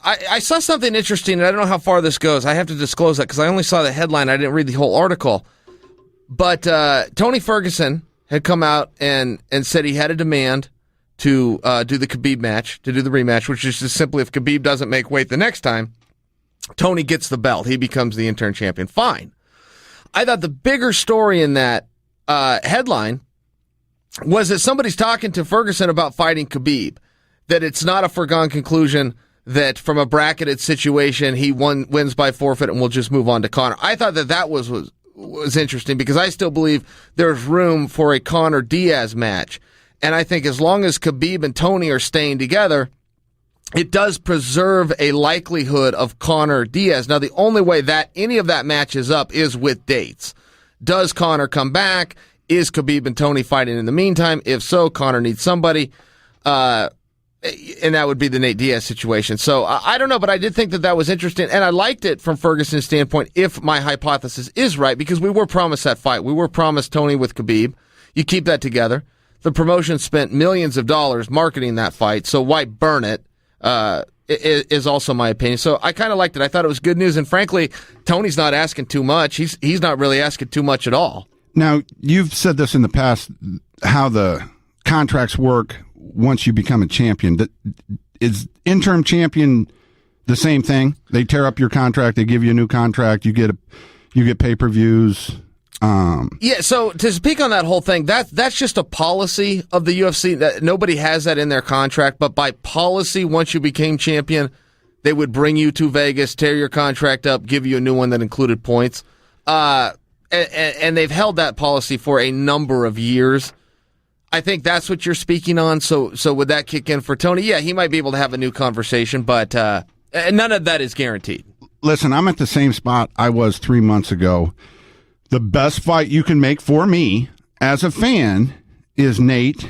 I saw something interesting, and I don't know how far this goes. I have to disclose that because I only saw the headline. I didn't read the whole article. But Tony Ferguson had come out and said he had a demand to do the Khabib match, to do the rematch, which is just simply if Khabib doesn't make weight the next time, Tony gets the belt. He becomes the interim champion. Fine. I thought the bigger story in that headline was that somebody's talking to Ferguson about fighting Khabib, that it's not a foregone conclusion that from a bracketed situation he wins by forfeit and we'll just move on to Conor. I thought that was interesting because I still believe there's room for a Conor Diaz match. And I think as long as Khabib and Tony are staying together, it does preserve a likelihood of Conor Diaz. Now, the only way that any of that matches up is with dates. Does Conor come back? Is Khabib and Tony fighting in the meantime? If so, Conor needs somebody. And that would be the Nate Diaz situation. So I don't know, but I did think that was interesting. And I liked it from Ferguson's standpoint if my hypothesis is right, because we were promised that fight. We were promised Tony with Khabib. You keep that together. The promotion spent millions of dollars marketing that fight, so why burn it? Is also my opinion. So I kind of liked it. I thought it was good news. And frankly, Tony's not asking too much. He's not really asking too much at all. Now, you've said this in the past, how the contracts work once you become a champion. Is interim champion the same thing? They tear up your contract, they give you a new contract, you get pay-per-views. Yeah, so to speak on that whole thing, that's just a policy of the UFC. That nobody has that in their contract, but by policy, once you became champion, they would bring you to Vegas, tear your contract up, give you a new one that included points. And they've held that policy for a number of years. I think that's what you're speaking on. So would that kick in for Tony? Yeah, he might be able to have a new conversation, but none of that is guaranteed. Listen, I'm at the same spot I was 3 months ago. The best fight you can make for me as a fan is Nate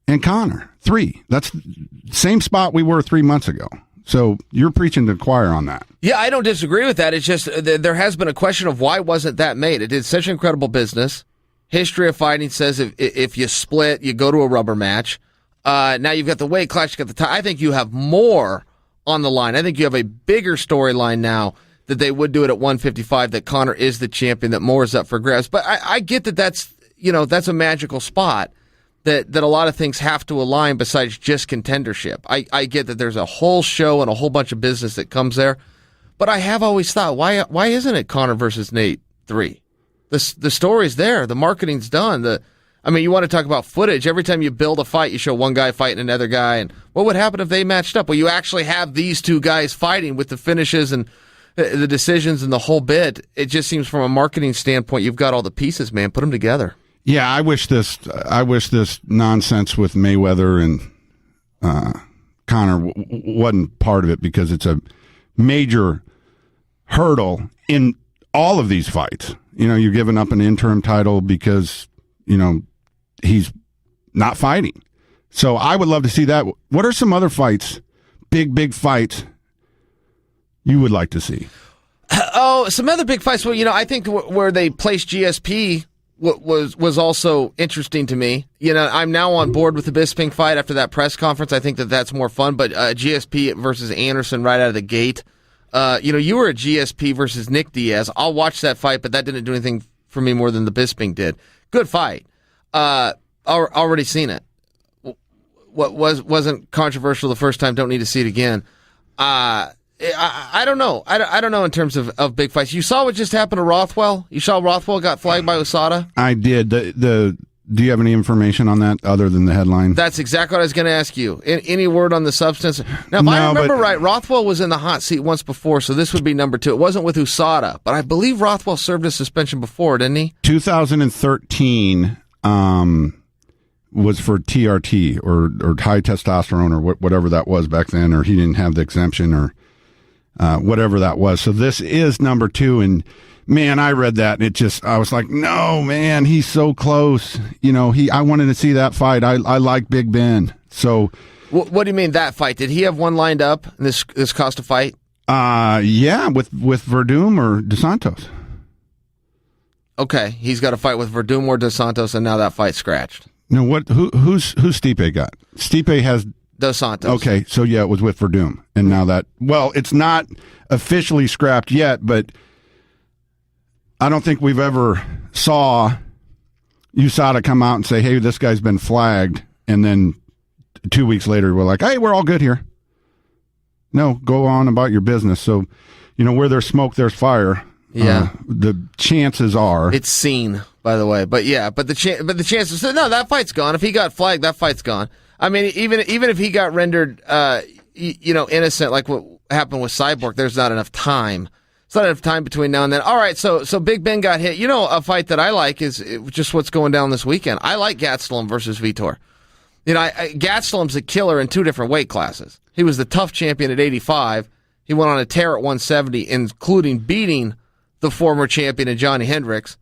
and Conor. 3. That's the same spot we were 3 months ago. So you're preaching to the choir on that. Yeah, I don't disagree with that. It's just there has been a question of why wasn't that made? It did such incredible business. History of fighting says if you split, you go to a rubber match. Now you've got the weight class, you've got the time. I think you have more on the line. I think you have a bigger storyline now that they would do it at 155, that Conor is the champion, that more is up for grabs. But I get that that's a magical spot, that a lot of things have to align besides just contendership. I get that there's a whole show and a whole bunch of business that comes there. But I have always thought, why isn't it Conor versus Nate 3? The story's there. The marketing's done. You want to talk about footage. Every time you build a fight, you show one guy fighting another guy. And what would happen if they matched up? Well, you actually have these two guys fighting with the finishes and the decisions and the whole bit. It just seems from a marketing standpoint, you've got all the pieces, man. Put them together. Yeah, I wish this nonsense with Mayweather and Conor wasn't part of it, because it's a major hurdle in all of these fights. You're giving up an interim title because, he's not fighting. So I would love to see that. What are some other fights, big fights, you would like to see? Oh, some other big fights. Well, I think where they placed GSP was also interesting to me. I'm now on board with the Bisping fight after that press conference. I think that's more fun. But GSP versus Anderson right out of the gate. You were a GSP versus Nick Diaz. I'll watch that fight, but that didn't do anything for me more than the Bisping did. Good fight. Already seen it. What wasn't controversial the first time, don't need to see it again. I don't know. I don't know in terms of big fights. You saw what just happened to Rothwell? You saw Rothwell got flagged by USADA? I did. Do you have any information on that other than the headline? That's exactly what I was going to ask you. Any word on the substance? Now, if I remember right, Rothwell was in the hot seat once before, so this would be number 2. It wasn't with USADA, but I believe Rothwell served a suspension before, didn't he? 2013 was for TRT or high testosterone or whatever that was back then, or he didn't have the exemption or whatever that was. So this is number 2, and man, I read that and I was like, no, man, he's so close. I wanted to see that fight. I like Big Ben. So, what do you mean that fight? Did he have one lined up? And this cost a fight? Yeah, with Verdum or Dos Santos. Okay, he's got a fight with Verdum or Dos Santos, and now that fight's scratched. No, who's Stipe got? Stipe has Dos Santos. Okay, so yeah, it was with Verdum. And now that, well, it's not officially scrapped yet, but I don't think we've ever saw USADA come out and say, hey, this guy's been flagged. And then 2 weeks later, we're like, hey, we're all good here. No, go on about your business. So, where there's smoke, there's fire. Yeah. The chances are. It's seen, by the way. But yeah, but the chances, no, that fight's gone. If he got flagged, that fight's gone. I mean, even if he got rendered, innocent, like what happened with Cyborg, there's not enough time. It's not enough time between now and then. All right, so Big Ben got hit. A fight that I like is just what's going down this weekend. I like Gastelum versus Vitor. Gastelum's a killer in 2 different weight classes. He was the tough champion at 85. He went on a tear at 170, including beating the former champion in Johnny Hendricks,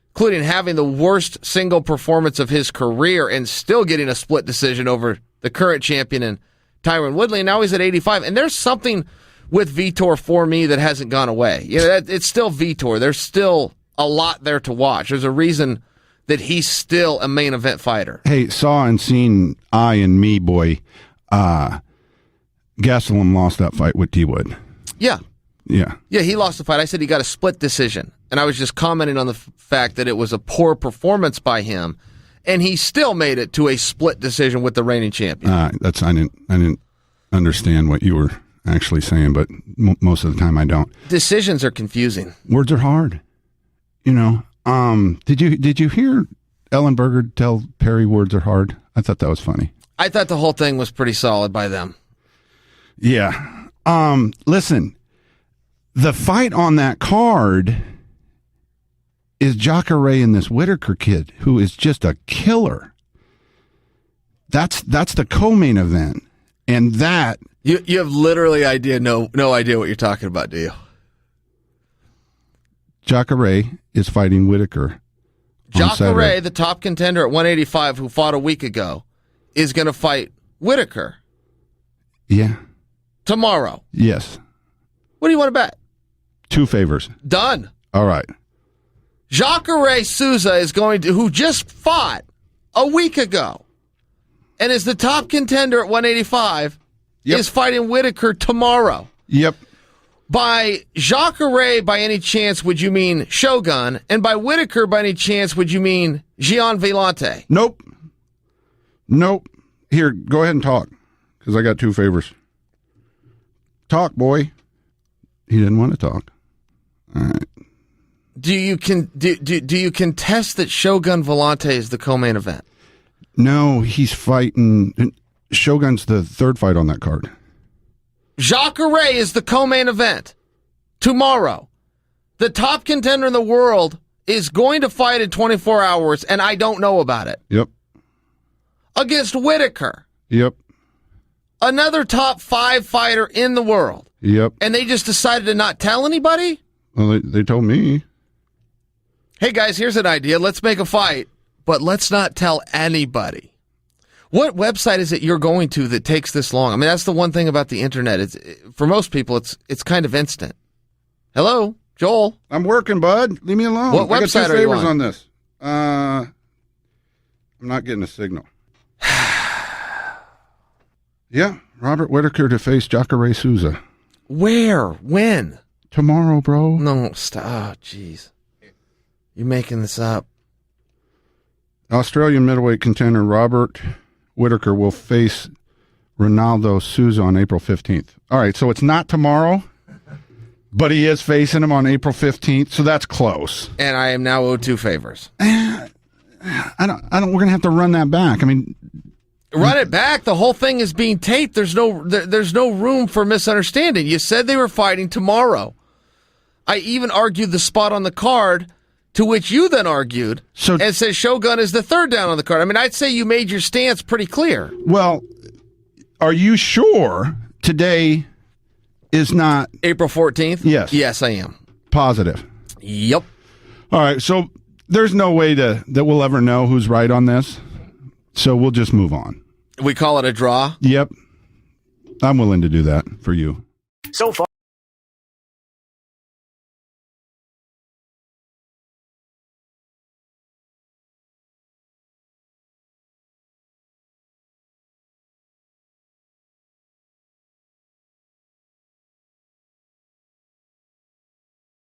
including having the worst single performance of his career and still getting a split decision over the current champion in Tyron Woodley. And now he's at 85. And there's something with Vitor for me that hasn't gone away. It's still Vitor. There's still a lot there to watch. There's a reason that he's still a main event fighter. Hey, saw and seen I and me, boy. Gastelum lost that fight with T. Wood. Yeah. Yeah. Yeah, he lost the fight. I said he got a split decision. And I was just commenting on the fact that it was a poor performance by him. And he still made it to a split decision with the reigning champion. I didn't understand what you were actually saying, but most of the time I don't. Decisions are confusing. Words are hard. Did you hear Ellen Berger tell Perry words are hard? I thought that was funny. I thought the whole thing was pretty solid by them. Yeah. Listen, the fight on that card is Jacare and this Whitaker kid, who is just a killer. That's the co-main event, and that you have literally no idea what you're talking about, do you? Jacare is fighting Whitaker. Jacare, the top contender at 185, who fought a week ago, is going to fight Whitaker. Yeah. Tomorrow. Yes. What do you want to bet? 2 favors. Done. All right. Jacare Souza who just fought a week ago and is the top contender at 185, is fighting Whitaker tomorrow. Yep. By Jacare, by any chance, would you mean Shogun? And by Whitaker, by any chance, would you mean Gian Villante? Nope. Here, go ahead and talk, because I got 2 favors. Talk, boy. He didn't want to talk. All right. Do you contest that Shogun Villante is the co-main event? No, he's fighting. Shogun's the 3rd fight on that card. Jacare is the co-main event tomorrow. The top contender in the world is going to fight in 24 hours, and I don't know about it. Yep. Against Whitaker. Yep. Another top 5 fighter in the world. Yep. And they just decided to not tell anybody? Well, they told me. Hey, guys, here's an idea. Let's make a fight, but let's not tell anybody. What website is it you're going to that takes this long? I mean, that's the one thing about the internet. For most people, it's kind of instant. Hello, Joel. I'm working, bud. Leave me alone. What website are you on? I got 2 favors on this. I'm not getting a signal. Yeah, Robert Whitaker to face Jacare Souza. Where? When? Tomorrow, bro. No, stop. Oh, jeez. You're making this up. Australian middleweight contender Robert Whitaker will face Ronaldo Souza on April 15th. All right, so it's not tomorrow, but he is facing him on April 15th, so that's close. And I am now owed 2 favors. I don't. We're gonna have to run that back. I mean, run it back. The whole thing is being taped. There's no room for misunderstanding. You said they were fighting tomorrow. I even argued the spot on the card, to which you then argued and said Shogun is the 3rd down on the card. I mean, I'd say you made your stance pretty clear. Well, are you sure today is not April 14th? Yes. Yes, I am. Positive. Yep. All right, so there's no way that we'll ever know who's right on this, so we'll just move on. We call it a draw? Yep. I'm willing to do that for you. So far.